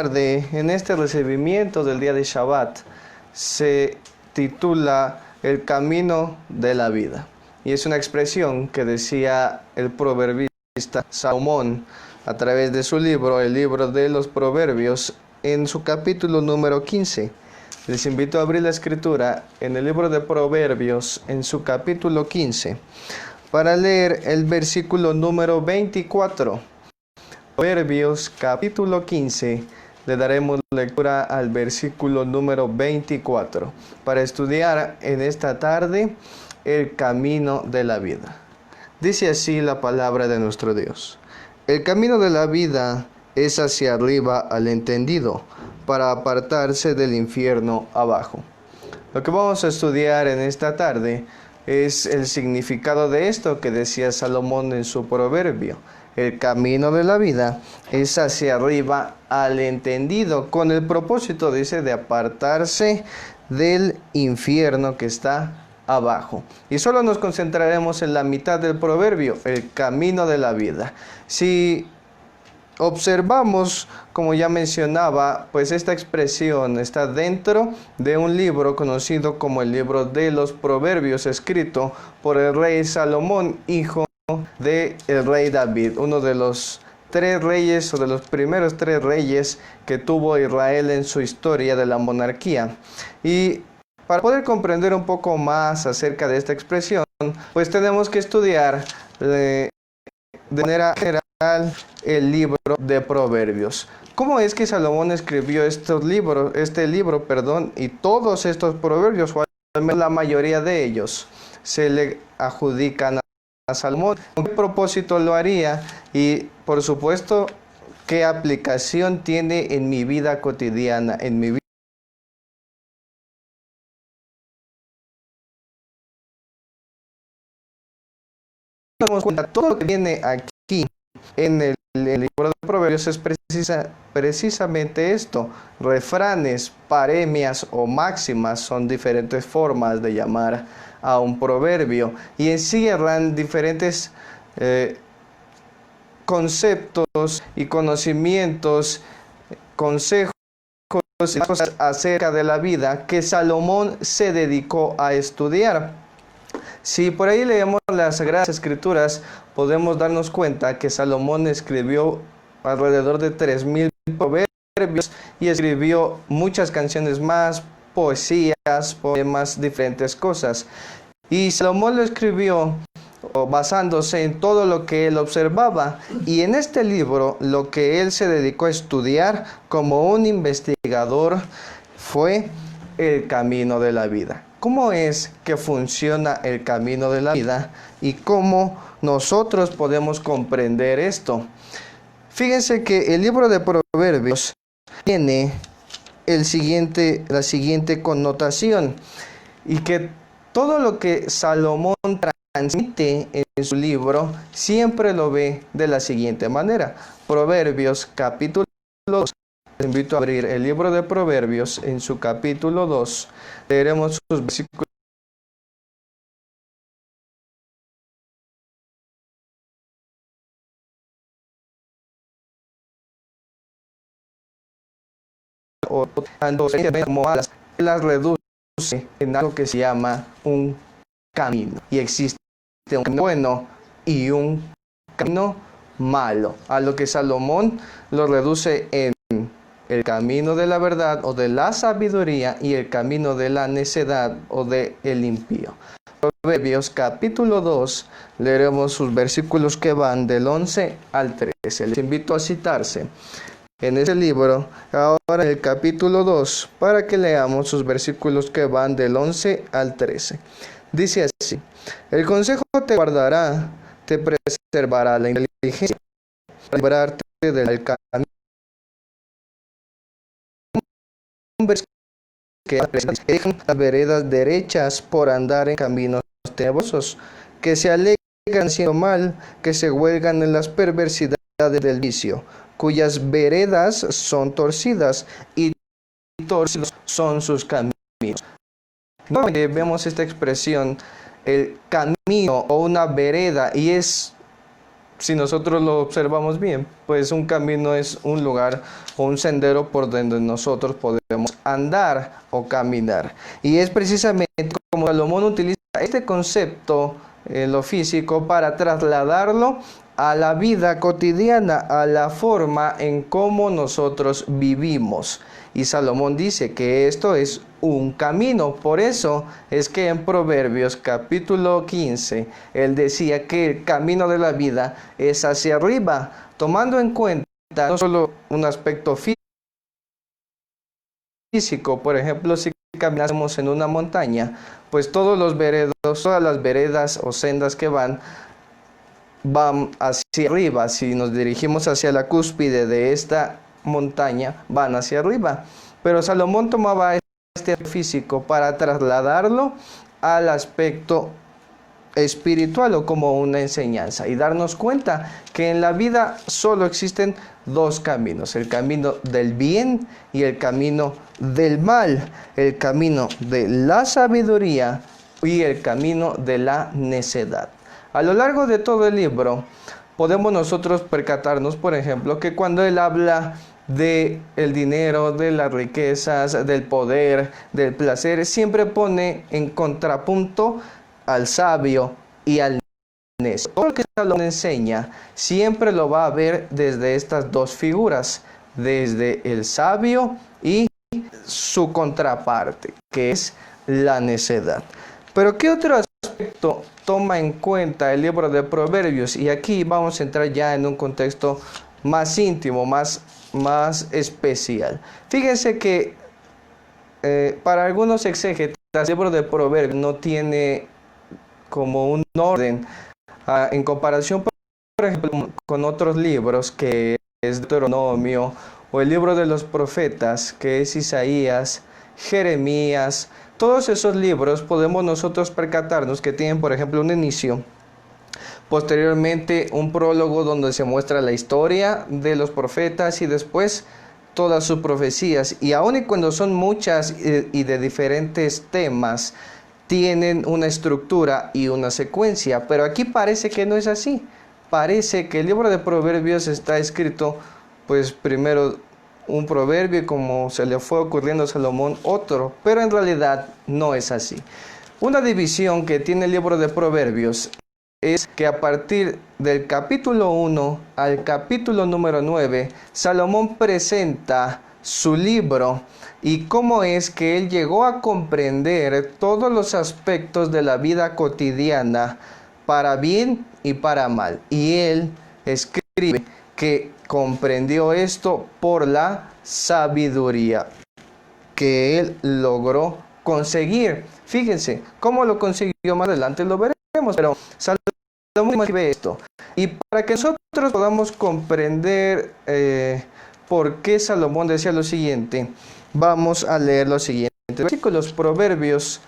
En este recibimiento del día de Shabbat se titula El camino de la vida, y es una expresión que decía el proverbista Salomón a través de su libro, el libro de los Proverbios, en su capítulo número 15. Les invito a abrir la escritura en el libro de Proverbios, en su capítulo 15, para leer el versículo número 24. Proverbios capítulo 15, le daremos lectura al versículo número 24 para estudiar en esta tarde el camino de la vida. Dice así la palabra de nuestro Dios: el camino de la vida es hacia arriba al entendido, para apartarse del infierno abajo. Lo que vamos a estudiar en esta tarde es el significado de esto que decía Salomón en su proverbio. El camino de la vida es hacia arriba al entendido, con el propósito, dice, de apartarse del infierno que está abajo. Y solo nos concentraremos en la mitad del proverbio, el camino de la vida. Si observamos, como ya mencionaba, pues esta expresión está dentro de un libro conocido como el libro de los Proverbios, escrito por el rey Salomón, hijo del rey David, uno de los tres reyes, o de los primeros tres reyes que tuvo Israel en su historia de la monarquía. Y para poder comprender un poco más acerca de esta expresión, pues tenemos que estudiar de manera general el libro de Proverbios. ¿Cómo es que Salomón escribió este libro, y todos estos proverbios, o al menos la mayoría de ellos, se le adjudican a Salomón? ¿Con qué propósito lo haría? Y por supuesto, ¿qué aplicación tiene en mi vida cotidiana, en mi vida? Nos damos cuenta, todo lo que viene aquí en el libro de Proverbios es precisamente esto. Refranes, paremias o máximas son diferentes formas de llamar a un proverbio, y encierran diferentes conceptos y conocimientos, consejos y cosas acerca de la vida que Salomón se dedicó a estudiar. Si por ahí leemos las Sagradas Escrituras, podemos darnos cuenta que Salomón escribió alrededor de 3,000 proverbios y escribió muchas canciones más, poesías, poemas, diferentes cosas. Y Salomón lo escribió basándose en todo lo que él observaba, y en este libro lo que él se dedicó a estudiar como un investigador fue el camino de la vida. ¿Cómo es que funciona el camino de la vida y cómo nosotros podemos comprender esto? Fíjense que el libro de Proverbios tiene la siguiente connotación, y que todo lo que Salomón transmite en su libro siempre lo ve de la siguiente manera. Proverbios capítulo 2. Les invito a abrir el libro de Proverbios en su capítulo 2. Leeremos sus versículos. Las reduce en algo que se llama un camino. Y existe un camino bueno y un camino malo, a lo que Salomón lo reduce en el camino de la verdad o de la sabiduría y el camino de la necedad o de el impío. Proverbios capítulo 2, leeremos sus versículos que van del 11 al 13. Les invito a citarse en ese libro, ahora en el capítulo 2, para que leamos sus versículos que van del 11 al 13. Dice así: el consejo te guardará, te preservará la inteligencia, para librarte del camino. Hombres que dejan las veredas derechas por andar en caminos tenebrosos, que se alegran haciendo mal, que se huelgan en las perversidades del vicio, cuyas veredas son torcidas y torcidos son sus caminos. Nuevamente vemos esta expresión, el camino o una vereda, y es si nosotros lo observamos bien, pues un camino es un lugar o un sendero por donde nosotros podemos andar o caminar. Y es precisamente como Salomón utiliza este concepto en lo físico para trasladarlo a la vida cotidiana, a la forma en cómo nosotros vivimos. Y Salomón dice que esto es un camino. Por eso es que en Proverbios capítulo 15, él decía que el camino de la vida es hacia arriba, tomando en cuenta no solo un aspecto físico. Por ejemplo, si caminamos en una montaña, pues todos los veredos, todas las veredas o sendas que van hacia arriba. Si nos dirigimos hacia la cúspide de esta montaña, van hacia arriba. Pero Salomón tomaba este físico para trasladarlo al aspecto espiritual o como una enseñanza y darnos cuenta que en la vida solo existen dos caminos: el camino del bien y el camino del mal, el camino de la sabiduría y el camino de la necedad. A lo largo de todo el libro podemos nosotros percatarnos, por ejemplo, que cuando él habla de el dinero, de las riquezas, del poder, del placer, siempre pone en contrapunto al sabio y al necio. Todo lo que Salomón enseña siempre lo va a ver desde estas dos figuras, desde el sabio y su contraparte, que es la necedad. Pero ¿qué otro aspecto toma en cuenta el libro de Proverbios? Y aquí vamos a entrar ya en un contexto más íntimo, más especial. Fíjense que para algunos exégetas el libro de Proverbios no tiene como un orden en comparación, por ejemplo, con otros libros que es Deuteronomio o el libro de los profetas, que es Isaías, Jeremías. Todos esos libros podemos nosotros percatarnos que tienen, por ejemplo, un inicio, posteriormente un prólogo donde se muestra la historia de los profetas y después todas sus profecías. Y aun y cuando son muchas y de diferentes temas, tienen una estructura y una secuencia. Pero aquí parece que no es así. Parece que el libro de Proverbios está escrito, pues primero un proverbio y como se le fue ocurriendo a Salomón otro, pero en realidad no es así. Una división que tiene el libro de Proverbios es que a partir del capítulo 1 al capítulo número 9, Salomón presenta su libro y cómo es que él llegó a comprender todos los aspectos de la vida cotidiana, para bien y para mal. Y él escribe que comprendió esto por la sabiduría que él logró conseguir. Fíjense cómo lo consiguió, más adelante lo veremos, pero Salomón escribe esto. Y para que nosotros podamos comprender por qué Salomón decía lo siguiente, vamos a leer los siguientes versículos. Proverbios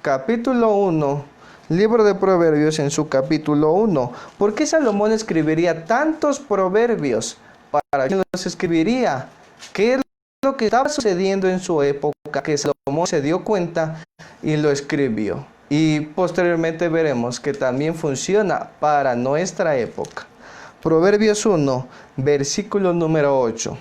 capítulo 1, libro de Proverbios en su capítulo 1. ¿Por qué Salomón escribiría tantos proverbios? ¿Para quién los escribiría? ¿Qué es lo que estaba sucediendo en su época que Salomón se dio cuenta y lo escribió? Y posteriormente veremos que también funciona para nuestra época. Proverbios 1, versículo número 8.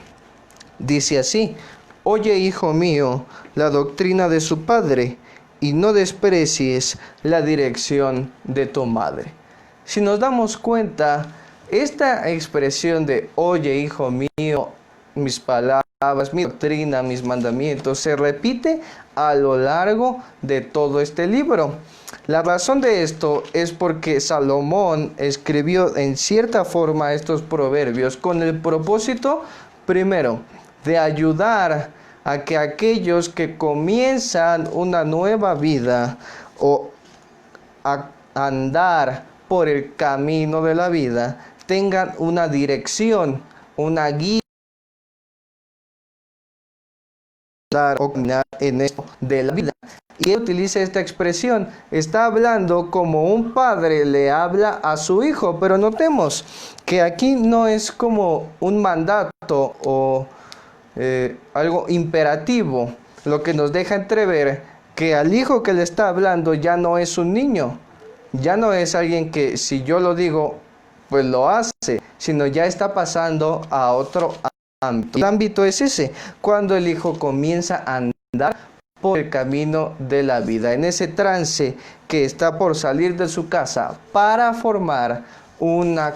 Dice así: Oye, hijo mío, la doctrina de su padre, y no desprecies la dirección de tu madre. Si nos damos cuenta, esta expresión de oye, hijo mío, mis palabras, mi doctrina, mis mandamientos, se repite a lo largo de todo este libro. La razón de esto es porque Salomón escribió en cierta forma estos proverbios con el propósito, primero, de ayudar a que aquellos que comienzan una nueva vida o a andar por el camino de la vida tengan una dirección, una guía o caminar en esto de la vida. Y él utiliza esta expresión, está hablando como un padre le habla a su hijo, pero notemos que aquí no es como un mandato o algo imperativo, lo que nos deja entrever que al hijo que le está hablando ya no es un niño, ya no es alguien que si yo lo digo, pues lo hace, sino ya está pasando a otro ámbito. El ámbito es ese, cuando el hijo comienza a andar por el camino de la vida, en ese trance que está por salir de su casa para formar una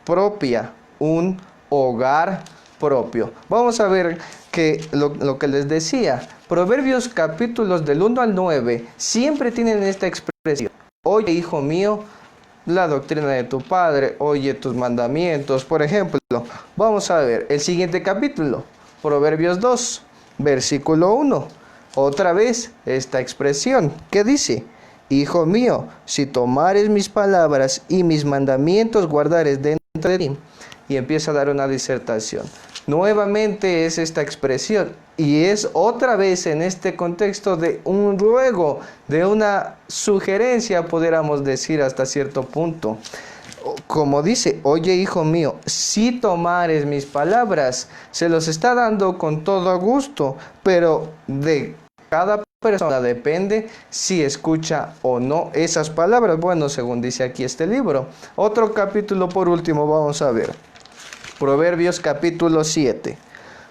propia, un hogar propio. Vamos a ver que lo que les decía, Proverbios capítulos del 1 al 9 siempre tienen esta expresión: oye, hijo mío, la doctrina de tu padre, oye tus mandamientos. Por ejemplo, vamos a ver el siguiente capítulo, Proverbios 2, versículo 1. Otra vez esta expresión que dice: hijo mío, si tomares mis palabras y mis mandamientos guardares dentro de ti. Y empieza a dar una disertación. Nuevamente es esta expresión, y es otra vez en este contexto de un ruego, de una sugerencia, pudiéramos decir hasta cierto punto. Como dice: oye, hijo mío, si tomares mis palabras, se los está dando con todo gusto, pero de cada persona depende si escucha o no esas palabras. Bueno, según dice aquí este libro. Otro capítulo por último vamos a ver. Proverbios capítulo 7.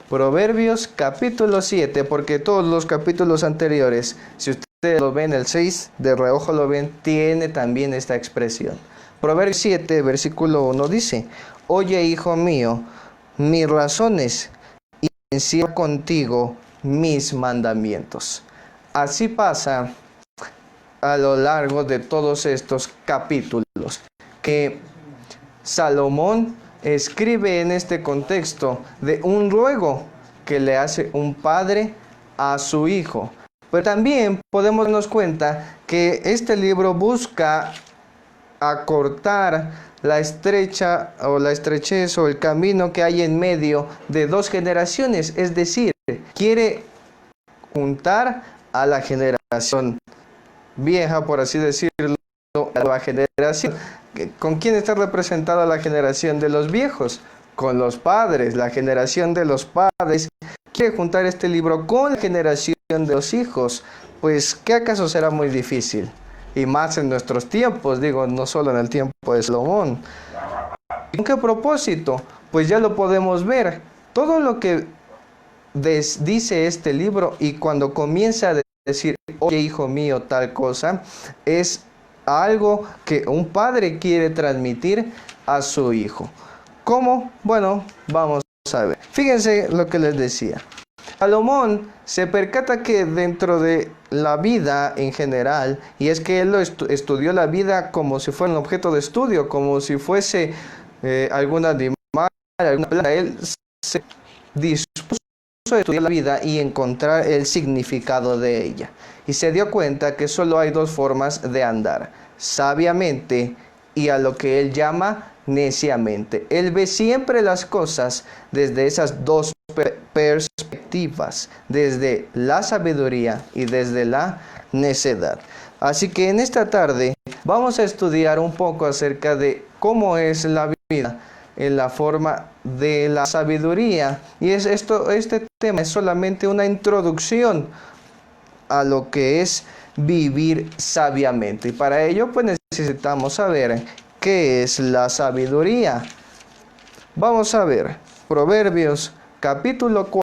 Proverbios capítulo 7, porque todos los capítulos anteriores, si ustedes lo ven, el 6 de reojo lo ven, tiene también esta expresión. Proverbios 7, versículo 1 dice: oye, hijo mío, mis razones, y encierra contigo mis mandamientos. Así pasa a lo largo de todos estos capítulos, que Salomón escribe en este contexto de un ruego que le hace un padre a su hijo. Pero también podemos darnos cuenta que este libro busca acortar la estrechez o el camino que hay en medio de dos generaciones. Es decir, quiere juntar a la generación vieja, por así decirlo, a la generación. ¿Con quién está representada la generación de los viejos? Con los padres. La generación de los padres quiere juntar este libro con la generación de los hijos. Pues, ¿qué acaso será muy difícil? Y más en nuestros tiempos, digo, no solo en el tiempo de Salomón. ¿Con qué propósito? Pues ya lo podemos ver. Todo lo que dice este libro, y cuando comienza a decir: oye, hijo mío, tal cosa, es algo que un padre quiere transmitir a su hijo. ¿Cómo? Bueno, vamos a ver. Fíjense lo que les decía. Salomón se percata que dentro de la vida en general, y es que él estudió la vida como si fuera un objeto de estudio, como si fuese algún animal, alguna planta. Él se dispuso a estudiar la vida y encontrar el significado de ella. Y se dio cuenta que solo hay dos formas de andar: sabiamente y a lo que él llama neciamente. Él ve siempre las cosas desde esas dos perspectivas, desde la sabiduría y desde la necedad. Así que en esta tarde vamos a estudiar un poco acerca de cómo es la vida en la forma de la sabiduría. Y este tema es solamente una introducción a lo que es vivir sabiamente. Y para ello pues necesitamos saber qué es la sabiduría. Vamos a ver Proverbios capítulo 4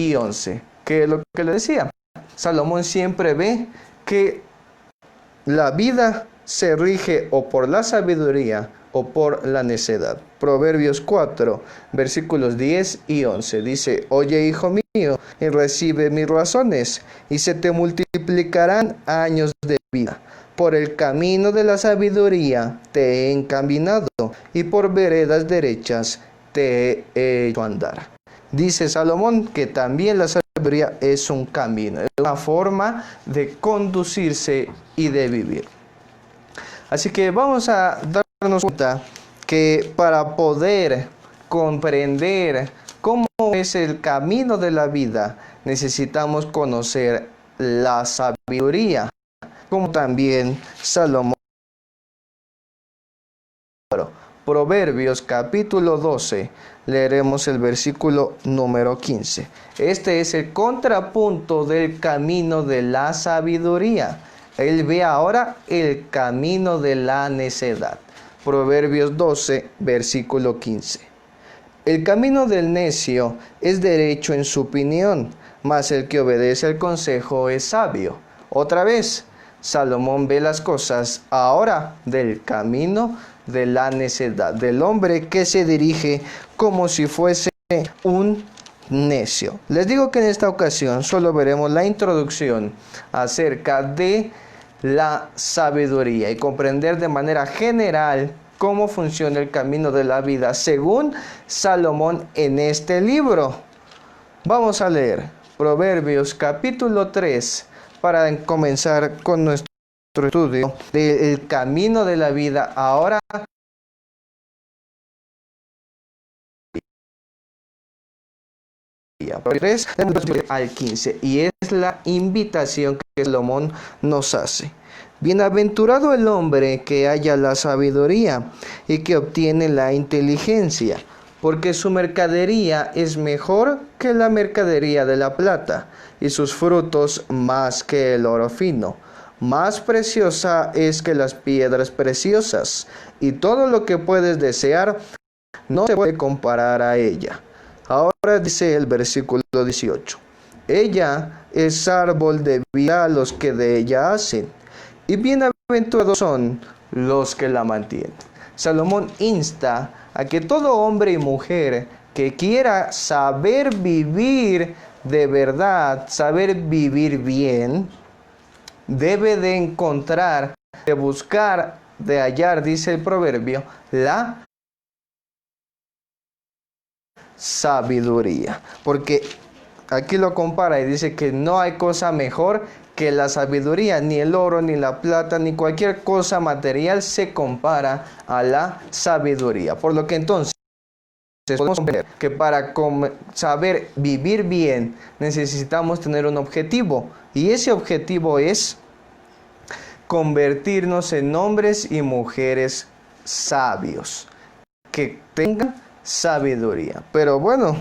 y 11. Que es lo que le decía. Salomón siempre ve que la vida se rige o por la sabiduría o por la necedad. Proverbios 4, versículos 10 y 11. Dice: oye, hijo mío, y recibe mis razones, y se te multiplicarán años de vida. Por el camino de la sabiduría te he encaminado, y por veredas derechas te he hecho andar. Dice Salomón que también la sabiduría es un camino, es una forma de conducirse y de vivir. Así que vamos a darnos cuenta que para poder comprender cómo es el camino de la vida, necesitamos conocer la sabiduría, como también Salomón. Proverbios capítulo 12, leeremos el versículo número 15. Este es el contrapunto del camino de la sabiduría. Él ve ahora el camino de la necedad. Proverbios 12, versículo 15. El camino del necio es derecho en su opinión, mas el que obedece al consejo es sabio. Otra vez, Salomón ve las cosas ahora del camino de la necedad, del hombre que se dirige como si fuese un necio. Les digo que en esta ocasión solo veremos la introducción acerca de la sabiduría y comprender de manera general cómo funciona el camino de la vida según Salomón en este libro. Vamos a leer Proverbios capítulo 3 para comenzar con nuestro estudio del camino de la vida ahora al 15, y es la invitación que Salomón nos hace. Bienaventurado el hombre que halla la sabiduría y que obtiene la inteligencia, porque su mercadería es mejor que la mercadería de la plata, y sus frutos más que el oro fino. Más preciosa es que las piedras preciosas, y todo lo que puedes desear no se puede comparar a ella. Ahora dice el versículo 18. Ella es árbol de vida a los que de ella hacen, y bienaventurados son los que la mantienen. Salomón insta a que todo hombre y mujer que quiera saber vivir de verdad, saber vivir bien, debe de encontrar, de buscar, de hallar, dice el proverbio, la sabiduría. Porque aquí lo compara y dice que no hay cosa mejor que la sabiduría, ni el oro, ni la plata, ni cualquier cosa material se compara a la sabiduría. Por lo que entonces podemos ver que para saber vivir bien necesitamos tener un objetivo, y ese objetivo es convertirnos en hombres y mujeres sabios, que tengan sabiduría. Pero bueno,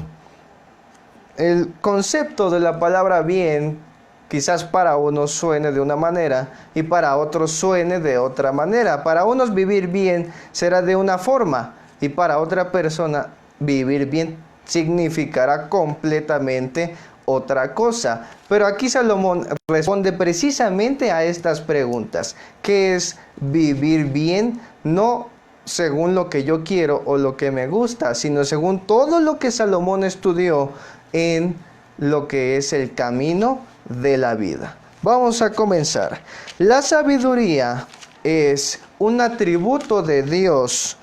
el concepto de la palabra bien quizás para unos suene de una manera y para otros suene de otra manera. Para unos vivir bien será de una forma y para otra persona vivir bien significará completamente otra cosa. Pero aquí Salomón responde precisamente a estas preguntas. ¿Qué es vivir bien? No según lo que yo quiero o lo que me gusta, sino según todo lo que Salomón estudió en lo que es el camino de la vida. Vamos a comenzar. La sabiduría es un atributo de Dios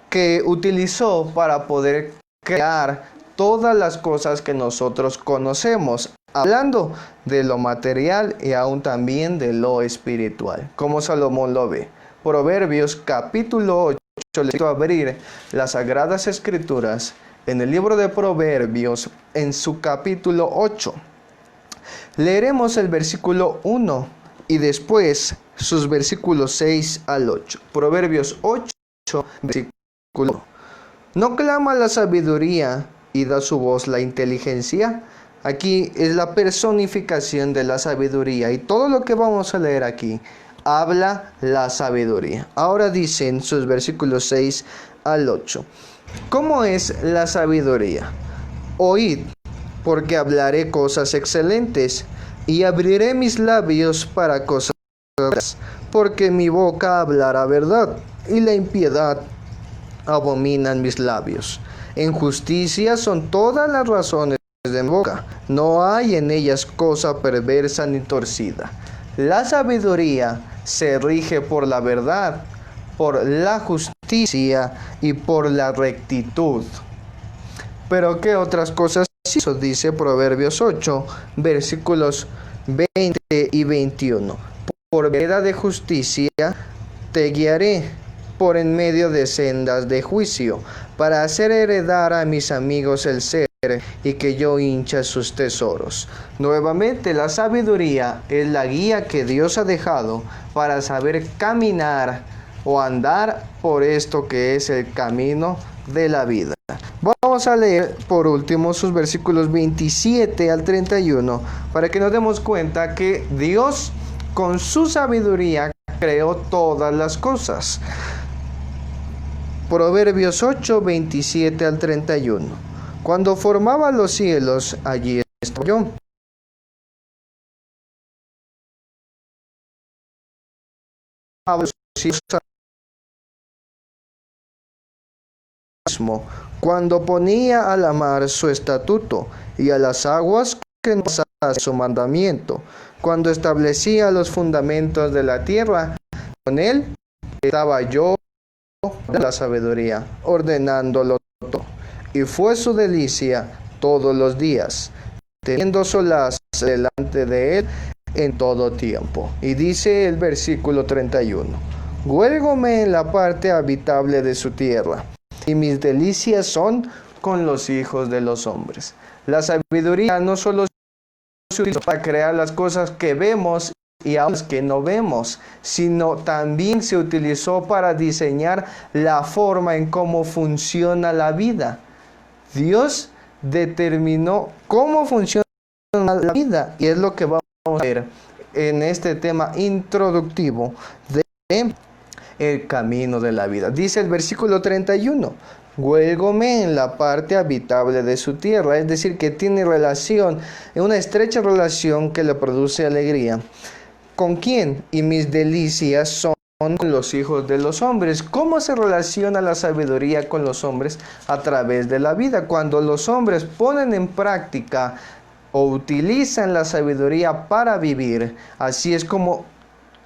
que utilizó para poder crear todas las cosas que nosotros conocemos, hablando de lo material y aún también de lo espiritual, como Salomón lo ve. Proverbios capítulo 8, le invito a abrir las Sagradas Escrituras en el libro de Proverbios, en su capítulo 8. Leeremos el versículo 1 y después sus versículos 6 al 8. Proverbios 8, versículo 1. ¿No clama la sabiduría y da su voz la inteligencia? Aquí es la personificación de la sabiduría, y todo lo que vamos a leer aquí habla la sabiduría. Ahora dicen sus versículos 6 al 8. ¿Cómo es la sabiduría? Oíd, porque hablaré cosas excelentes, y abriré mis labios para cosas verdaderas, porque mi boca hablará verdad, y la impiedad abominan mis labios. En justicia son todas las razones de mi boca, no hay en ellas cosa perversa ni torcida. La sabiduría se rige por la verdad, por la justicia y por la rectitud. Pero ¿qué otras cosas hizo? Dice Proverbios 8, versículos 20 y 21. Por vereda de justicia te guiaré, por en medio de sendas de juicio, para hacer heredar a mis amigos el ser, y que yo hincha sus tesoros. Nuevamente, la sabiduría es la guía que Dios ha dejado para saber caminar o andar por esto que es el camino de la vida. Vamos a leer por último sus versículos 27 al 31 para que nos demos cuenta que Dios con su sabiduría creó todas las cosas. Proverbios 8, 27 al 31. Cuando formaba los cielos, allí estaba yo. Cuando ponía a la mar su estatuto y a las aguas que no pasase su mandamiento, cuando establecía los fundamentos de la tierra, con él estaba yo de la sabiduría, ordenándolo todo, y fue su delicia todos los días, teniendo solaz delante de él en todo tiempo. Y dice el versículo 31, huélgome en la parte habitable de su tierra, y mis delicias son con los hijos de los hombres. La sabiduría no solo se utiliza para crear las cosas que vemos y aún las que no vemos, sino también se utilizó para diseñar la forma en cómo funciona la vida. Dios determinó cómo funciona la vida y es lo que vamos a ver en este tema introductivo de el camino de la vida. Dice el versículo 31, huélgome en la parte habitable de su tierra, es decir, que tiene relación, una estrecha relación que le produce alegría. ¿Con quién? Y mis delicias son con los hijos de los hombres. ¿Cómo se relaciona la sabiduría con los hombres? A través de la vida. Cuando los hombres ponen en práctica o utilizan la sabiduría para vivir, así es como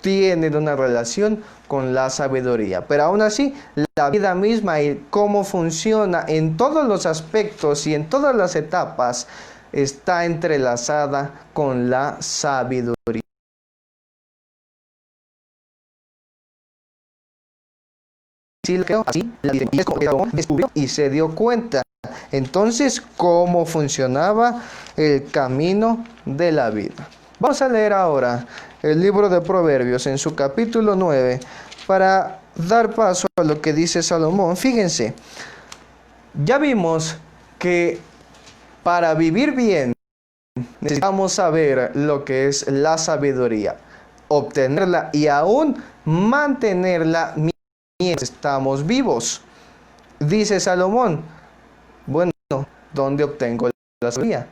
tienen una relación con la sabiduría. Pero aún así, la vida misma y cómo funciona en todos los aspectos y en todas las etapas está entrelazada con la sabiduría. Así, descubrió y se dio cuenta entonces cómo funcionaba el camino de la vida. Vamos a leer ahora el libro de Proverbios en su capítulo 9 para dar paso a lo que dice Salomón. Fíjense, ya vimos que para vivir bien necesitamos saber lo que es la sabiduría, obtenerla y aún mantenerla mientras estamos vivos. Dice Salomón, bueno, ¿dónde obtengo la sabiduría?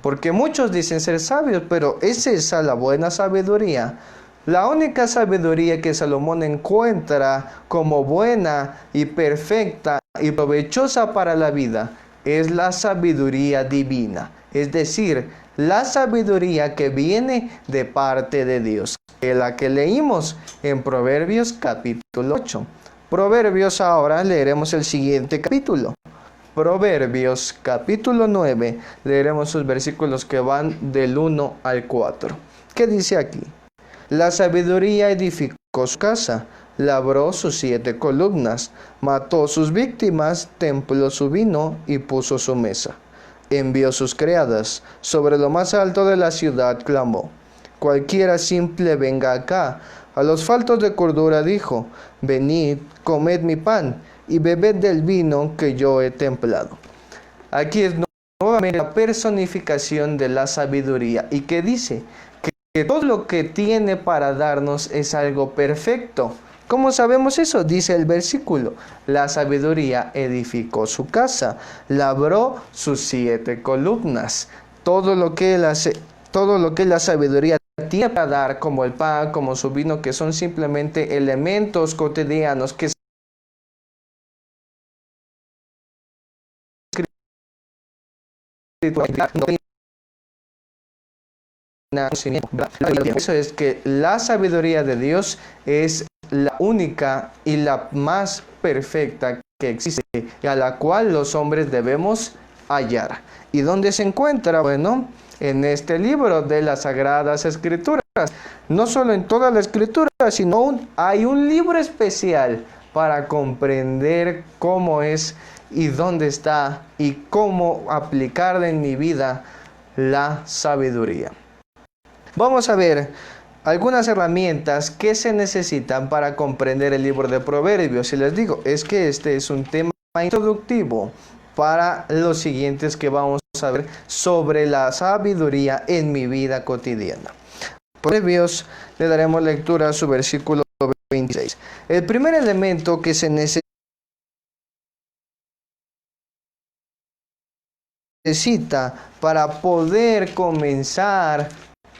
Porque muchos dicen ser sabios, pero ¿es esa la buena sabiduría? La única sabiduría que Salomón encuentra como buena y perfecta y provechosa para la vida es la sabiduría divina, es decir, la sabiduría que viene de parte de Dios, que es la que leímos en Proverbios capítulo 8. Proverbios, ahora leeremos el siguiente capítulo. Proverbios capítulo 9, leeremos sus versículos que van del 1 al 4. ¿Qué dice aquí? La sabiduría edificó su casa, labró sus 7 columnas, mató sus víctimas, templó su vino y puso su mesa. Envió sus criadas, sobre lo más alto de la ciudad clamó. Cualquiera simple venga acá. A los faltos de cordura dijo, venid, comed mi pan, y bebed del vino que yo he templado. Aquí es nuevamente la personificación de la sabiduría y que dice que todo lo que tiene para darnos es algo perfecto. ¿Cómo sabemos eso? Dice el versículo, la sabiduría edificó su casa, labró sus 7 columnas. Todo lo que la sabiduría tiene para dar, como el pan, como su vino, que son simplemente elementos cotidianos que eso es que la sabiduría de Dios es la única y la más perfecta que existe y a la cual los hombres debemos hallar. ¿Y dónde se encuentra? Bueno, en este libro de las Sagradas Escrituras. No solo en toda la Escritura, sino hay un libro especial para comprender cómo es y dónde está y cómo aplicarla en mi vida la sabiduría. Vamos a ver algunas herramientas que se necesitan para comprender el libro de Proverbios. Y les digo, es que este es un tema introductivo para los siguientes que vamos a ver sobre la sabiduría en mi vida cotidiana. Proverbios, le daremos lectura a su versículo 26. El primer elemento que se necesita para poder comenzar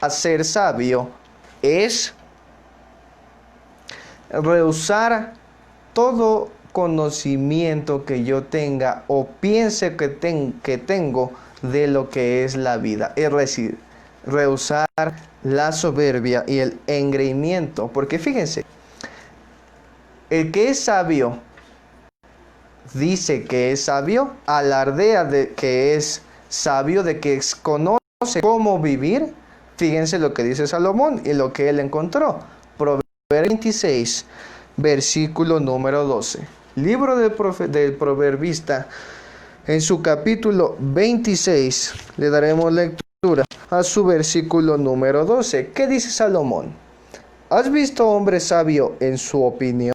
a ser sabio es rehusar todo conocimiento que yo tenga o piense que tengo de lo que es la vida. Es decir, rehusar la soberbia y el engreimiento. Porque fíjense, el que es sabio dice que es sabio, alardea de que es sabio, de que conoce cómo vivir. Fíjense lo que dice Salomón y lo que él encontró. Proverbios 26, versículo número 12. Libro del proverbista, en su capítulo 26, le daremos lectura a su versículo número 12. ¿Qué dice Salomón? ¿Has visto hombre sabio en su opinión?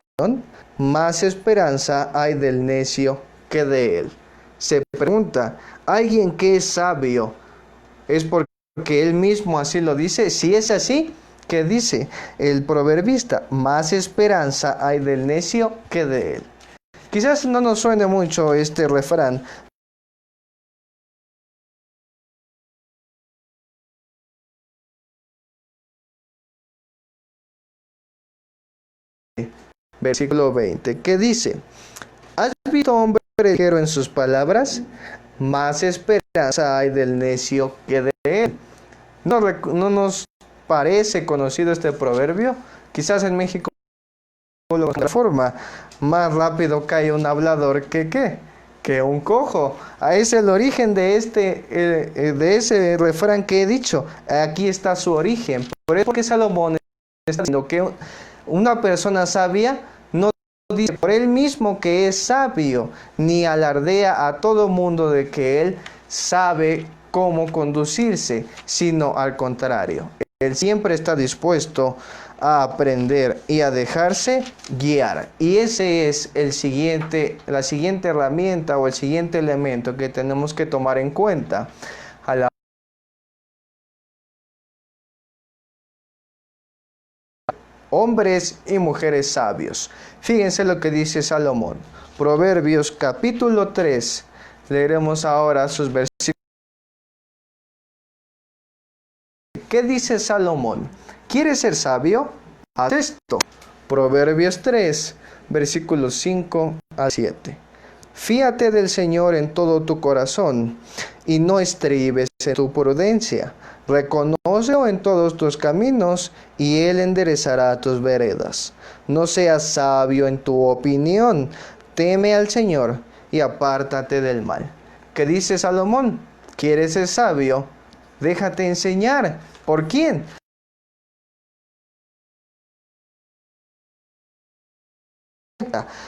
Más esperanza hay del necio que de él. Se pregunta, ¿alguien que es sabio es porque él mismo así lo dice? Si es así, ¿qué dice el proverbista? Más esperanza hay del necio que de él. Quizás no nos suene mucho este refrán, versículo 20, que dice, ¿has visto hombre ligero en sus palabras? Más esperanza hay del necio que de él. ¿No nos parece conocido este proverbio? Quizás en México de otra forma, más rápido cae un hablador que un cojo. Es el origen de ese refrán que he dicho. Aquí está su origen. Por eso porque Salomón está diciendo que una persona sabia no dice por él mismo que es sabio, ni alardea a todo mundo de que él sabe cómo conducirse, sino al contrario. Él siempre está dispuesto a aprender y a dejarse guiar. Y ese es la siguiente herramienta o el siguiente elemento que tenemos que tomar en cuenta a la hombres y mujeres sabios. Fíjense lo que dice Salomón. Proverbios capítulo 3. Leeremos ahora sus versículos. ¿Qué dice Salomón? ¿Quieres ser sabio? Haz esto. Proverbios 3, versículos 5 a 7. Fíate del Señor en todo tu corazón y no estribes en tu prudencia. Reconócelo en todos tus caminos y Él enderezará tus veredas. No seas sabio en tu opinión. Teme al Señor y apártate del mal. ¿Qué dice Salomón? ¿Quieres ser sabio? Déjate enseñar. ¿Por quién?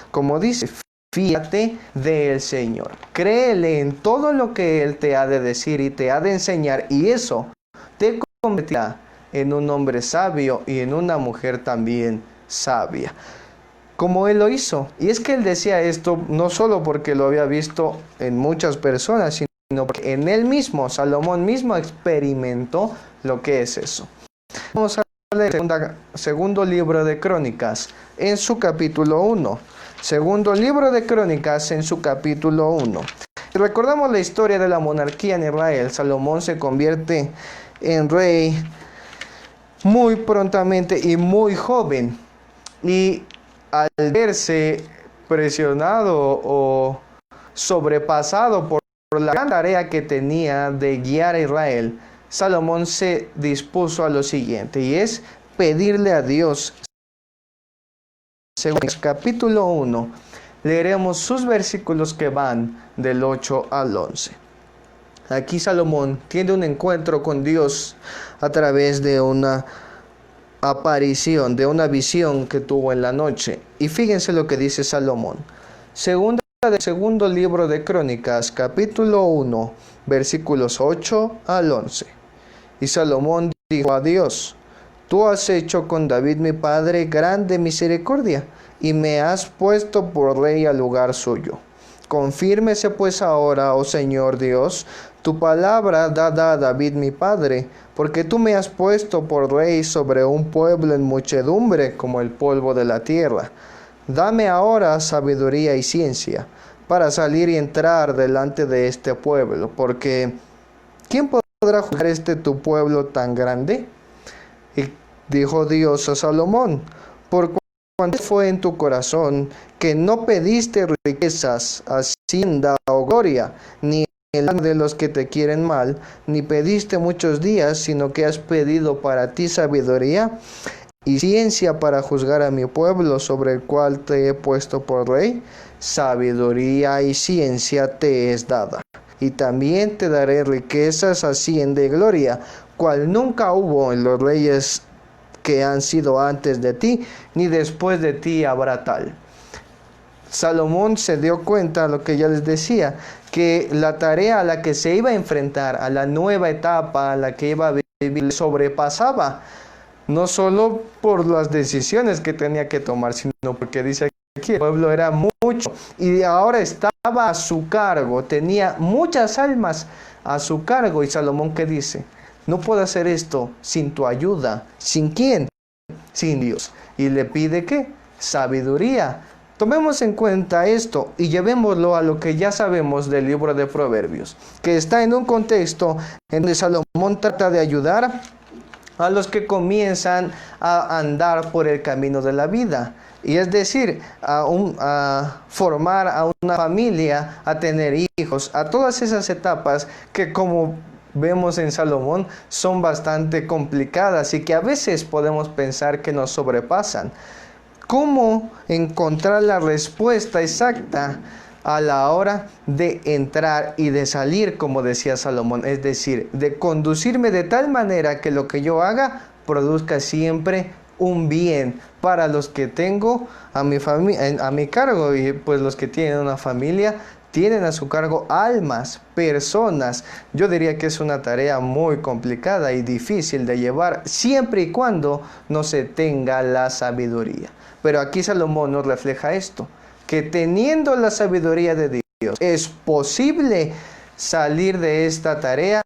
Como dice, fíate del Señor. Créele en todo lo que Él te ha de decir y te ha de enseñar, y eso te convertirá en un hombre sabio y en una mujer también sabia. Como Él lo hizo. Y es que Él decía esto no solo porque lo había visto en muchas personas, sino porque en Él mismo, Salomón mismo experimentó lo que es eso. Vamos a leer el segundo libro de Crónicas en su capítulo 1. Segundo libro de Crónicas en su capítulo 1. Recordamos la historia de la monarquía en Israel. Salomón se convierte en rey muy prontamente y muy joven. Y al verse presionado o sobrepasado por la gran tarea que tenía de guiar a Israel, Salomón se dispuso a lo siguiente, y es pedirle a Dios. Según el capítulo 1, leeremos sus versículos que van del 8 al 11. Aquí Salomón tiene un encuentro con Dios a través de una aparición, de una visión que tuvo en la noche. Y fíjense lo que dice Salomón. Segundo libro de Crónicas, capítulo 1, versículos 8 al 11. Y Salomón dijo a Dios: Tú has hecho con David mi padre grande misericordia, y me has puesto por rey al lugar suyo. Confírmese pues ahora, oh Señor Dios, tu palabra dada a David mi padre, porque tú me has puesto por rey sobre un pueblo en muchedumbre como el polvo de la tierra. Dame ahora sabiduría y ciencia para salir y entrar delante de este pueblo, porque ¿quién podrá juzgar tu pueblo tan grande? Y dijo Dios a Salomón: por cuanto fue en tu corazón que no pediste riquezas, hacienda o gloria, ni el de los que te quieren mal, ni pediste muchos días, sino que has pedido para ti sabiduría y ciencia para juzgar a mi pueblo sobre el cual te he puesto por rey, sabiduría y ciencia te es dada. Y también te daré riquezas, hacienda y gloria, cual nunca hubo en los reyes que han sido antes de ti, ni después de ti habrá tal. Salomón se dio cuenta, lo que ya les decía, que la tarea a la que se iba a enfrentar, a la nueva etapa a la que iba a vivir, sobrepasaba, no solo por las decisiones que tenía que tomar, sino porque dice aquí, el pueblo era mucho, y ahora estaba a su cargo, tenía muchas almas a su cargo. Y Salomón, ¿qué dice? No puedo hacer esto sin tu ayuda. ¿Sin quién? Sin Dios. Y le pide, ¿qué? Sabiduría. Tomemos en cuenta esto y llevémoslo a lo que ya sabemos del libro de Proverbios, que está en un contexto en donde Salomón trata de ayudar a los que comienzan a andar por el camino de la vida. Y es decir, a formar a una familia, a tener hijos, a todas esas etapas que, como vemos en Salomón, son bastante complicadas y que a veces podemos pensar que nos sobrepasan. ¿Cómo encontrar la respuesta exacta a la hora de entrar y de salir, como decía Salomón? Es decir, de conducirme de tal manera que lo que yo haga produzca siempre un bien para los que tengo a mi cargo, y pues los que tienen una familia tienen a su cargo almas, personas. Yo diría que es una tarea muy complicada y difícil de llevar siempre y cuando no se tenga la sabiduría. Pero aquí Salomón nos refleja esto, que teniendo la sabiduría de Dios es posible salir de esta tarea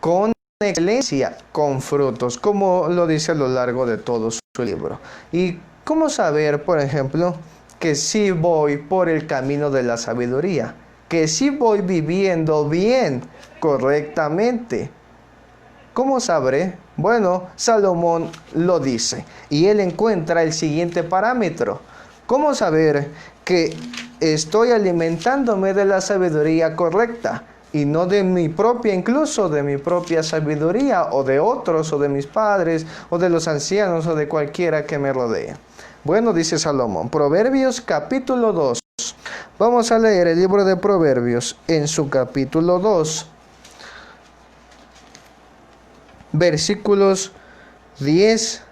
con excelencia, con frutos, como lo dice a lo largo de todo su libro. ¿Y cómo saber, por ejemplo, que sí voy por el camino de la sabiduría? Que sí voy viviendo bien, correctamente. ¿Cómo sabré? Bueno, Salomón lo dice, y él encuentra el siguiente parámetro. ¿Cómo saber que estoy alimentándome de la sabiduría correcta? Y no de mi propia, incluso de mi propia sabiduría, o de otros, o de mis padres, o de los ancianos, o de cualquiera que me rodee. Bueno, dice Salomón, Proverbios capítulo 2. Vamos a leer el libro de Proverbios en su capítulo 2. Versículos 10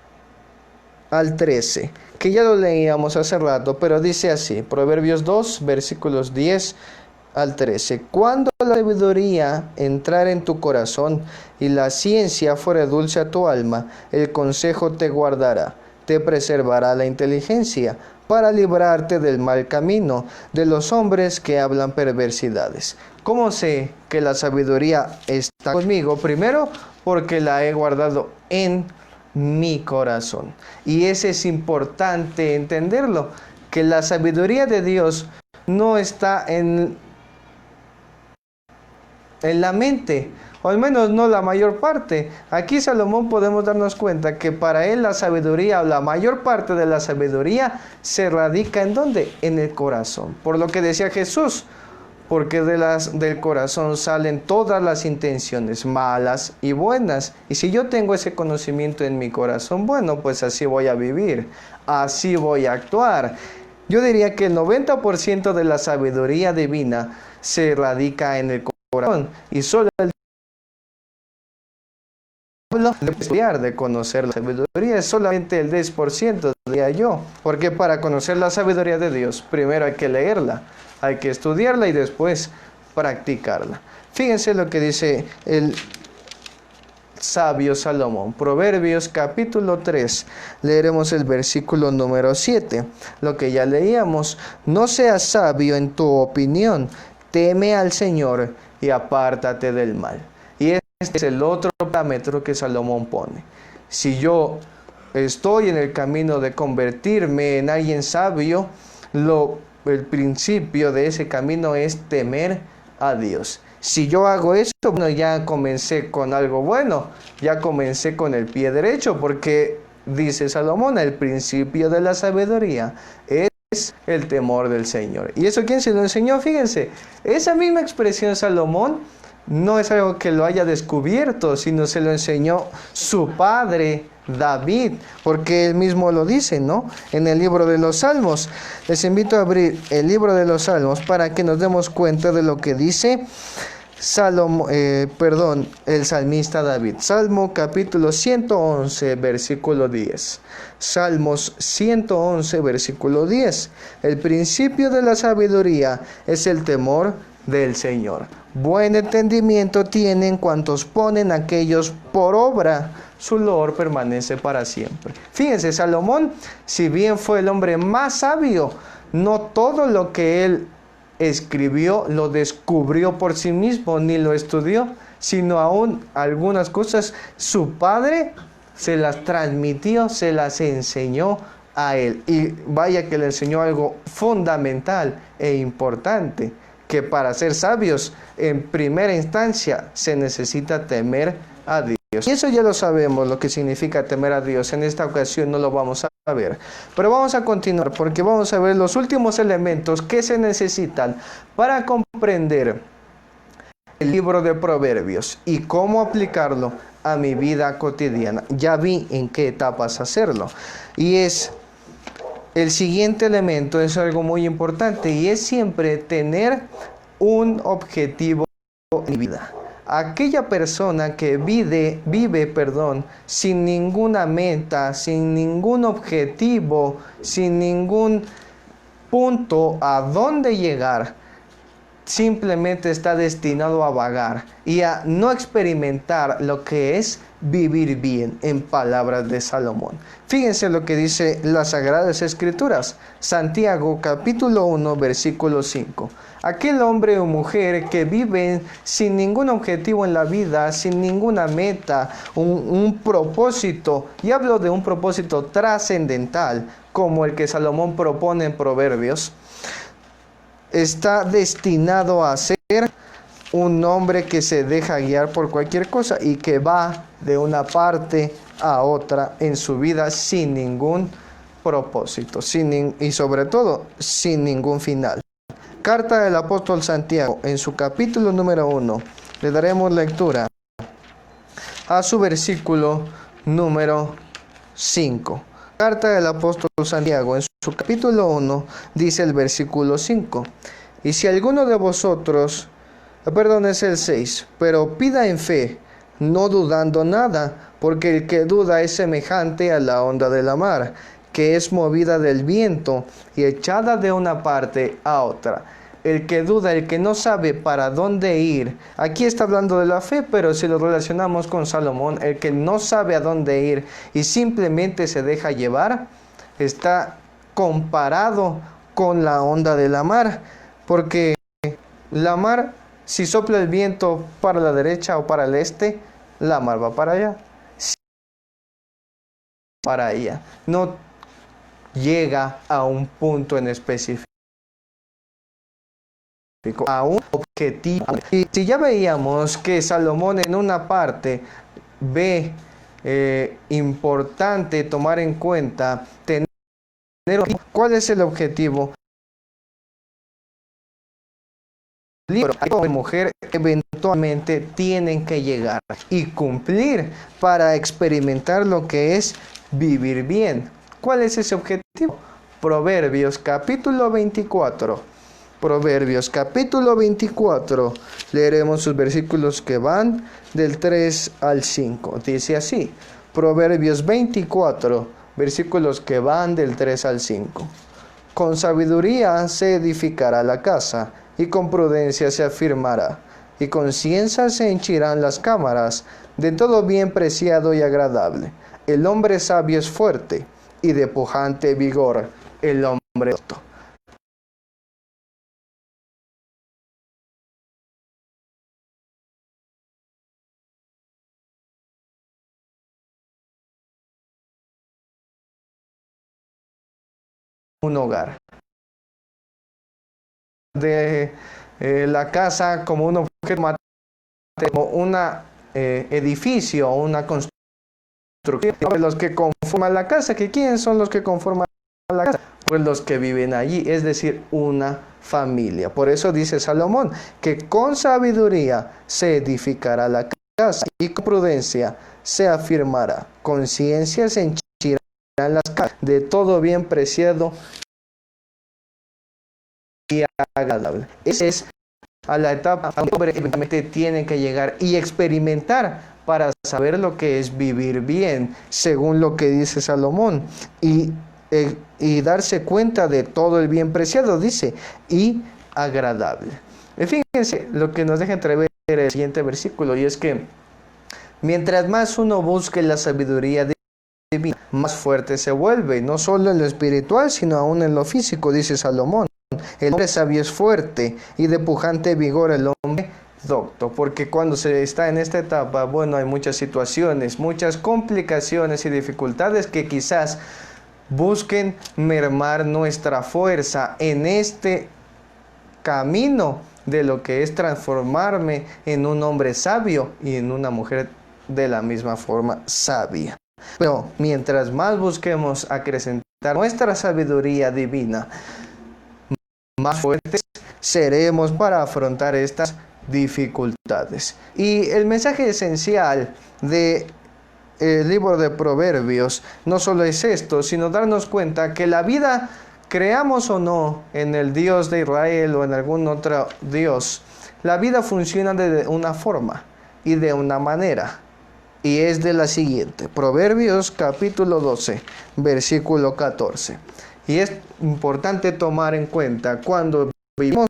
al 13, que ya lo leíamos hace rato, pero dice así, Proverbios 2, versículos 10 al 13. Cuando la sabiduría entrar en tu corazón y la ciencia fuere dulce a tu alma, el consejo te guardará, te preservará la inteligencia, para librarte del mal camino, de los hombres que hablan perversidades. ¿Cómo sé que la sabiduría está conmigo? Primero, porque la he guardado en mi corazón. Y ese es importante entenderlo, que la sabiduría de Dios no está en la mente, o al menos no la mayor parte. Aquí Salomón podemos darnos cuenta que para él la sabiduría, o la mayor parte de la sabiduría, se radica ¿en dónde? En el corazón. Por lo que decía Jesús, porque del corazón salen todas las intenciones malas y buenas. Y si yo tengo ese conocimiento en mi corazón, bueno, pues así voy a vivir, así voy a actuar. Yo diría que el 90% de la sabiduría divina se radica en el corazón, y solo el de estudiar, de conocer la sabiduría, es solamente el 10%, diría yo, porque para conocer la sabiduría de Dios, primero hay que leerla, hay que estudiarla y después practicarla. Fíjense lo que dice el sabio Salomón. Proverbios capítulo 3, leeremos el versículo número 7, lo que ya leíamos. No seas sabio en tu opinión, teme al Señor y apártate del mal. Y este es el otro parámetro que Salomón pone. Si yo estoy en el camino de convertirme en alguien sabio, el principio de ese camino es temer a Dios. Si yo hago eso, bueno, ya comencé con algo bueno, ya comencé con el pie derecho, porque dice Salomón, el principio de la sabiduría es el temor del Señor. ¿Y eso quién se lo enseñó? Fíjense, esa misma expresión Salomón no es algo que lo haya descubierto, sino se lo enseñó su padre David, porque él mismo lo dice, ¿no? En el libro de los Salmos. Les invito a abrir el libro de los Salmos para que nos demos cuenta de lo que dice el salmista David. Salmo capítulo 111, versículo 10. Salmos 111, versículo 10. El principio de la sabiduría es el temor del Señor. Buen entendimiento tienen cuantos ponen aquellos por obra. Su loor permanece para siempre. Fíjense, Salomón, si bien fue el hombre más sabio, no todo lo que él escribió lo descubrió por sí mismo, ni lo estudió, sino aún algunas cosas su padre se las transmitió, se las enseñó a él. Y vaya que le enseñó algo fundamental e importante, que para ser sabios, en primera instancia, se necesita temer a Dios. Y eso ya lo sabemos, lo que significa temer a Dios. En esta ocasión no lo vamos a ver. Pero vamos a continuar, porque vamos a ver los últimos elementos que se necesitan para comprender el libro de Proverbios y cómo aplicarlo a mi vida cotidiana. Ya vi en qué etapas hacerlo. Y es el siguiente elemento, es algo muy importante, y es siempre tener un objetivo en mi vida. Aquella persona que vive, sin ninguna meta, sin ningún objetivo, sin ningún punto a dónde llegar, simplemente está destinado a vagar y a no experimentar lo que es vivir bien, en palabras de Salomón. Fíjense lo que dice las Sagradas Escrituras. Santiago capítulo 1, versículo 5. Aquel hombre o mujer que vive sin ningún objetivo en la vida, sin ninguna meta, un propósito, y hablo de un propósito trascendental, como el que Salomón propone en Proverbios, está destinado a ser un hombre que se deja guiar por cualquier cosa y que va de una parte a otra en su vida sin ningún propósito, y sobre todo sin ningún final. Carta del apóstol Santiago, en su capítulo número 1, le daremos lectura a su versículo número 5. Carta del apóstol Santiago, en su capítulo 1, dice el versículo 5. Y si alguno de vosotros, es el 6, pero pida en fe, no dudando nada, porque el que duda es semejante a la onda de la mar, que es movida del viento y echada de una parte a otra. El que duda, el que no sabe para dónde ir. Aquí está hablando de la fe, pero si lo relacionamos con Salomón, el que no sabe a dónde ir y simplemente se deja llevar, está comparado con la onda de la mar, porque la mar, si sopla el viento para la derecha o para el este, la mar va para allá. Para allá. No llega a un punto en específico, a un objetivo. Y si ya veíamos que Salomón en una parte ve importante tomar en cuenta, tener cuál es el objetivo. Hombre y mujer eventualmente tienen que llegar y cumplir para experimentar lo que es vivir bien. ¿Cuál es ese objetivo? Proverbios capítulo 24. Proverbios capítulo 24. Leeremos sus versículos que van del 3 al 5. Dice así. Proverbios 24, versículos que van del 3 al 5. Con sabiduría se edificará la casa, y con prudencia se afirmará. y con ciencia se henchirán las cámaras de todo bien preciado y agradable. El hombre sabio es fuerte, y de pujante vigor el hombre docto. Un hogar. De la casa como un objeto material, como un edificio, una construcción. Los que conforman la casa, ¿que quiénes son los que conforman la casa? Pues los que viven allí, es decir, una familia. Por eso dice Salomón que con sabiduría se edificará la casa y con prudencia se afirmará. Con ciencia se henchirán las casas de todo bien preciado y agradable. Esa es a la etapa que el hombre evidentemente tiene que llegar y experimentar para saber lo que es vivir bien, según lo que dice Salomón, y darse cuenta de todo el bien preciado, dice, y agradable. Fíjense lo que nos deja entrever el siguiente versículo, y es que mientras más uno busque la sabiduría divina, más fuerte se vuelve, no solo en lo espiritual, sino aún en lo físico, dice Salomón. El hombre sabio es fuerte y de pujante vigor el hombre docto, porque cuando se está en esta etapa, bueno, hay muchas situaciones, muchas complicaciones y dificultades que quizás busquen mermar nuestra fuerza en este camino de lo que es transformarme en un hombre sabio y en una mujer de la misma forma sabia. Pero mientras más busquemos acrecentar nuestra sabiduría divina, más fuertes seremos para afrontar estas dificultades. Y el mensaje esencial del libro de Proverbios no solo es esto, sino darnos cuenta que la vida, creamos o no en el Dios de Israel o en algún otro Dios, la vida funciona de una forma y de una manera. Y es de la siguiente: Proverbios capítulo 12, versículo 14. Y es importante tomar en cuenta cuando vivimos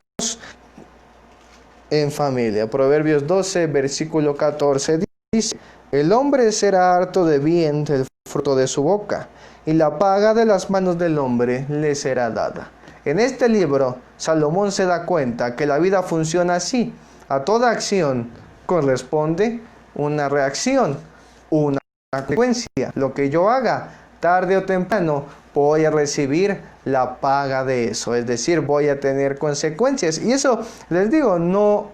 en familia. Proverbios 12, versículo 14 dice: el hombre será harto de bien del fruto de su boca, y la paga de las manos del hombre le será dada. En este libro, Salomón se da cuenta que la vida funciona así. A toda acción corresponde una reacción, una consecuencia. Lo que yo haga, tarde o temprano, voy a recibir la paga de eso, es decir, voy a tener consecuencias. Y eso, les digo, no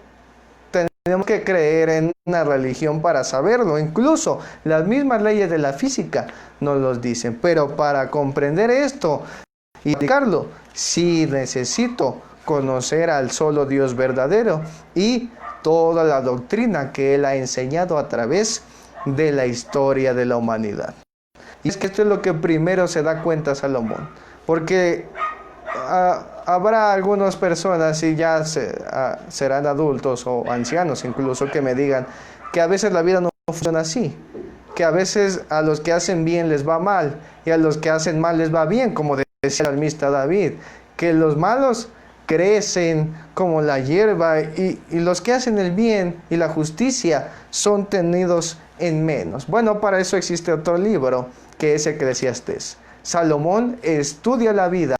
tenemos que creer en una religión para saberlo. Incluso las mismas leyes de la física nos los dicen. Pero para comprender esto y aplicarlo, sí necesito conocer al solo Dios verdadero y toda la doctrina que Él ha enseñado a través de la historia de la humanidad. Y es que esto es lo que primero se da cuenta Salomón, porque habrá algunas personas, y ya serán adultos o ancianos incluso, que me digan que a veces la vida no funciona así, que a veces a los que hacen bien les va mal y a los que hacen mal les va bien, como decía el salmista David, que los malos crecen como la hierba y los que hacen el bien y la justicia son tenidos en menos. Bueno, para eso existe otro libro, que es Eclesiastés. Salomón estudia la vida,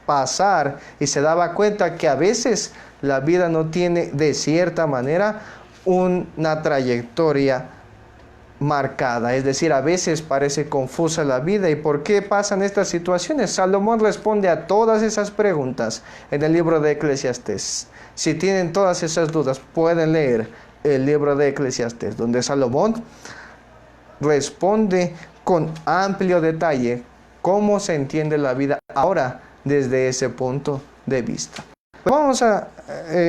pasar, y se daba cuenta que a veces la vida no tiene de cierta manera una trayectoria marcada, es decir, a veces parece confusa la vida. ¿Y por qué pasan estas situaciones? Salomón responde a todas esas preguntas en el libro de Eclesiastés. Si tienen todas esas dudas, pueden leer el libro de Eclesiastés, donde Salomón responde con amplio detalle cómo se entiende la vida ahora desde ese punto de vista. Vamos a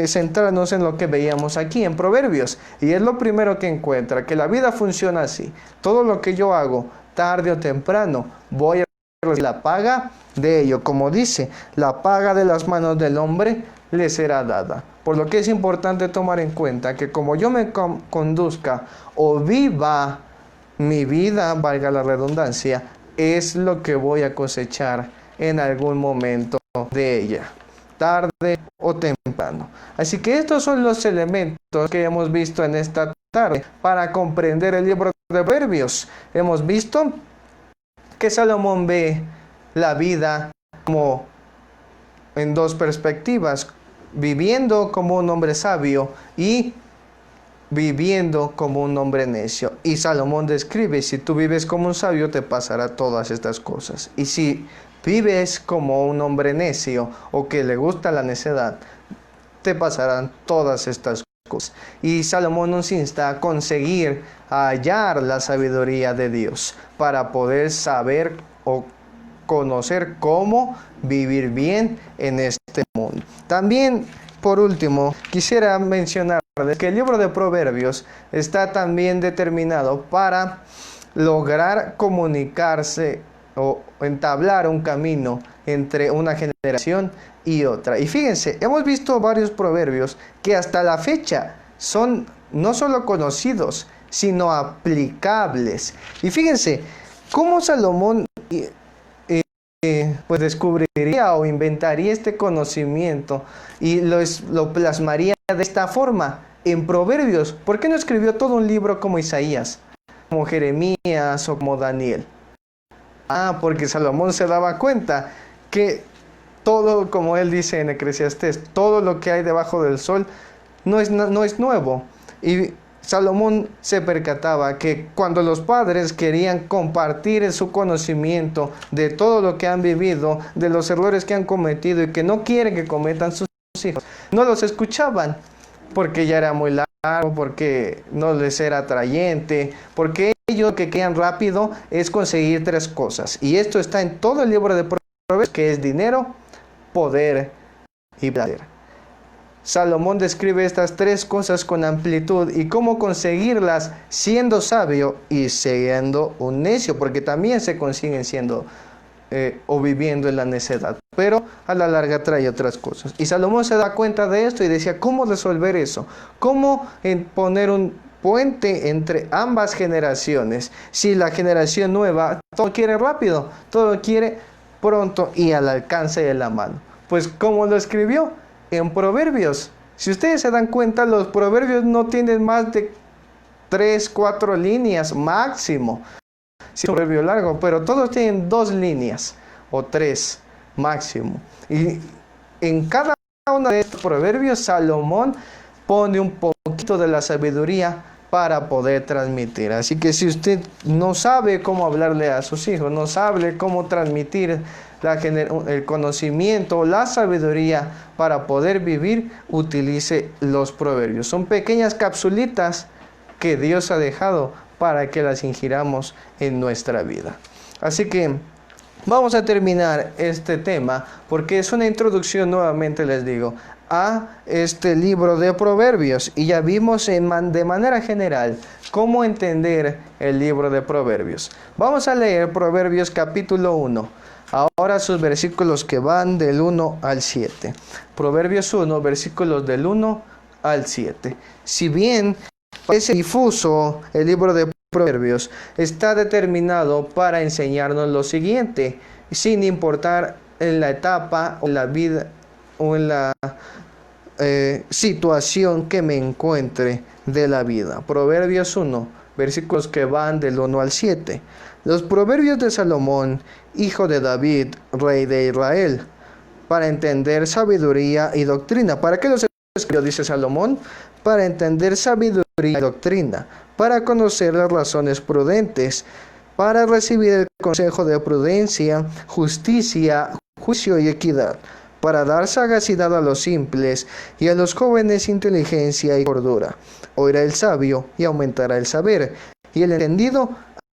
centrarnos en lo que veíamos aquí en Proverbios, y es lo primero que encuentra, que la vida funciona así. Todo lo que yo hago, tarde o temprano, voy a recibir la paga de ello. Como dice, la paga de las manos del hombre le será dada. Por lo que es importante tomar en cuenta que como yo me conduzca o viva mi vida, valga la redundancia, es lo que voy a cosechar en algún momento de ella, tarde o temprano. Así que estos son los elementos que hemos visto en esta tarde para comprender el libro de Proverbios. Hemos visto que Salomón ve la vida como en dos perspectivas, viviendo como un hombre sabio y viviendo como un hombre necio. Y Salomón describe: si tú vives como un sabio, te pasará todas estas cosas. Y si vives como un hombre necio o que le gusta la necedad, te pasarán todas estas cosas. Y Salomón nos insta a conseguir, a hallar la sabiduría de Dios para poder saber o conocer cómo vivir bien en este mundo. También, por último, quisiera mencionar que el libro de Proverbios está también determinado para lograr comunicarse o entablar un camino entre una generación y otra. Y fíjense, hemos visto varios proverbios que hasta la fecha son no solo conocidos, sino aplicables. Y fíjense cómo Salomón pues descubriría o inventaría este conocimiento y lo plasmaría de esta forma en Proverbios. ¿Por qué no escribió todo un libro como Isaías, como Jeremías o como Daniel? Porque Salomón se daba cuenta que todo, como él dice en Eclesiastés, todo lo que hay debajo del sol no es nuevo. Y Salomón se percataba que cuando los padres querían compartir su conocimiento de todo lo que han vivido, de los errores que han cometido y que no quieren que cometan sus hijos, no los escuchaban porque ya era muy largo, porque no les era atrayente, porque ellos que querían rápido es conseguir tres cosas. Y esto está en todo el libro de Proverbios, que es dinero, poder y placer. Salomón describe estas tres cosas con amplitud y cómo conseguirlas siendo sabio y siendo un necio, porque también se consiguen siendo o viviendo en la necedad, pero a la larga trae otras cosas. Y Salomón se da cuenta de esto y decía: ¿cómo resolver eso? ¿Cómo poner un puente entre ambas generaciones? Si la generación nueva todo quiere rápido, todo quiere pronto y al alcance de la mano. Pues ¿cómo lo escribió? En Proverbios. Si ustedes se dan cuenta, los proverbios no tienen más de 3, 4 líneas máximo. Sí, es un proverbio largo, pero todos tienen 2 líneas o 3 máximo. Y en cada uno de estos proverbios, Salomón pone un poquito de la sabiduría para poder transmitir. Así que si usted no sabe cómo hablarle a sus hijos, no sabe cómo transmitir el conocimiento, la sabiduría para poder vivir, utilice los proverbios. Son pequeñas capsulitas que Dios ha dejado para que las ingiramos en nuestra vida. Así que vamos a terminar este tema porque es una introducción, nuevamente les digo, a este libro de Proverbios, y ya vimos de manera general cómo entender el libro de Proverbios. Vamos a leer Proverbios capítulo 1. Ahora sus versículos que van del 1 al 7. Proverbios 1, versículos del 1 al 7. Si bien parece difuso el libro de Proverbios, está determinado para enseñarnos lo siguiente, sin importar en la etapa o en la vida o en la situación que me encuentre de la vida. Proverbios 1, versículos que van del 1 al 7. Los proverbios de Salomón, hijo de David, rey de Israel, para entender sabiduría y doctrina. ¿Para qué los escribió? Dice Salomón: para entender sabiduría y doctrina, para conocer las razones prudentes, para recibir el consejo de prudencia, justicia, juicio y equidad, para dar sagacidad a los simples y a los jóvenes inteligencia y cordura. Oirá el sabio y aumentará el saber, y el entendido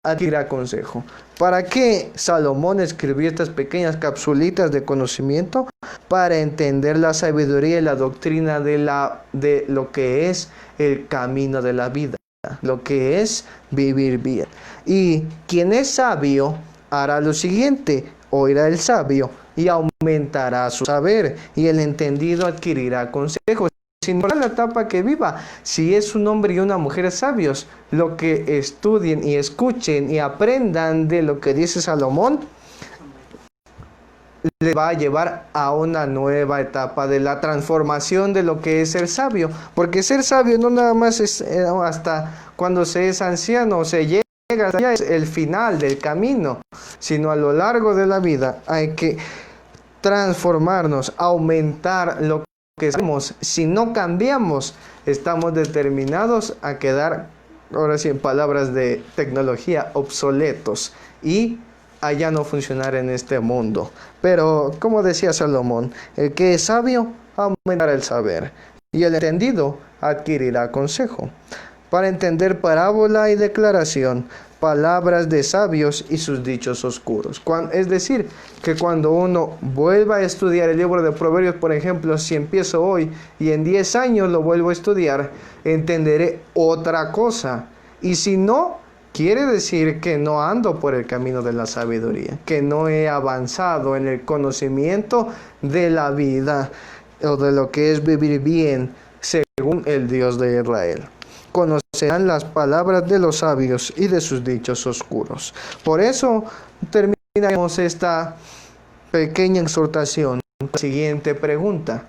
adquirirá consejo. ¿Para qué Salomón escribió estas pequeñas capsulitas de conocimiento? Para entender la sabiduría y la doctrina de lo que es el camino de la vida, lo que es vivir bien. Y quien es sabio hará lo siguiente: oirá el sabio y aumentará su saber, y el entendido adquirirá consejo. Sin importar la etapa que viva, si es un hombre y una mujer sabios, lo que estudien y escuchen y aprendan de lo que dice Salomón, le va a llevar a una nueva etapa de la transformación de lo que es ser sabio. Porque ser sabio no nada más es hasta cuando se es anciano o se llega, ya es el final del camino, sino a lo largo de la vida hay que transformarnos, aumentar lo que somos. Si no cambiamos, estamos determinados a quedar, ahora sí en palabras de tecnología, obsoletos y a ya no funcionar en este mundo. Pero, como decía Salomón, el que es sabio aumentará el saber y el entendido adquirirá consejo. Para entender parábola y declaración, palabras de sabios y sus dichos oscuros. Es decir, que cuando uno vuelva a estudiar el libro de Proverbios, por ejemplo, si empiezo hoy y en 10 años lo vuelvo a estudiar, entenderé otra cosa. Y si no, quiere decir que no ando por el camino de la sabiduría, que no he avanzado en el conocimiento de la vida o de lo que es vivir bien según el Dios de Israel. Conocerán las palabras de los sabios y de sus dichos oscuros. Por eso terminamos esta pequeña exhortación con la siguiente pregunta: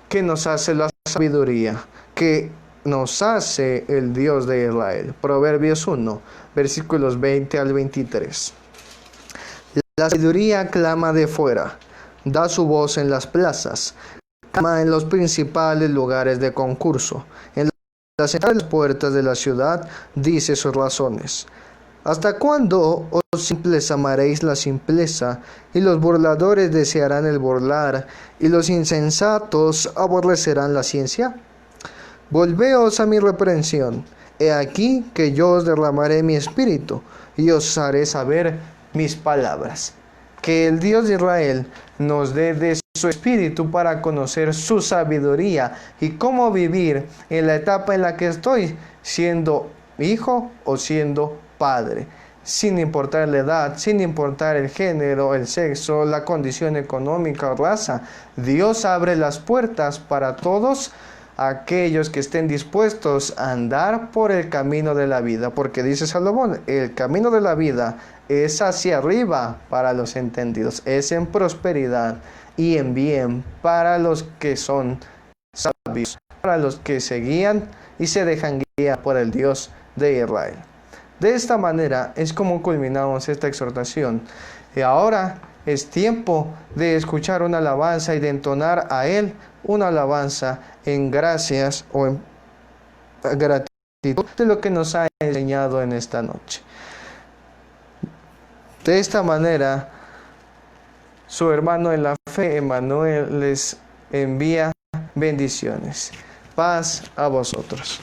¿qué nos hace la sabiduría? ¿Qué nos hace el Dios de Israel? Proverbios 1, versículos 20 al 23. La sabiduría clama de fuera, da su voz en las plazas, clama en los principales lugares de concurso, en las centrales puertas de la ciudad, dice sus razones. ¿Hasta cuándo, oh simples, amaréis la simpleza, y los burladores desearán el burlar, y los insensatos aborrecerán la ciencia? Volveos a mi reprensión. He aquí que yo os derramaré mi espíritu, y os haré saber mis palabras. Que el Dios de Israel nos dé de su espíritu para conocer su sabiduría y cómo vivir en la etapa en la que estoy, siendo hijo o siendo padre, sin importar la edad, sin importar el género, el sexo, la condición económica o raza. Dios abre las puertas para todos aquellos que estén dispuestos a andar por el camino de la vida, porque dice Salomón, el camino de la vida es hacia arriba para los entendidos, es en prosperidad y en bien para los que son sabios, para los que se guían y se dejan guiar por el Dios de Israel. De esta manera es como culminamos esta exhortación. Y ahora es tiempo de escuchar una alabanza y de entonar a Él una alabanza en gracias o en gratitud de lo que nos ha enseñado en esta noche. De esta manera, su hermano en la fe, Emmanuel, les envía bendiciones. Paz a vosotros.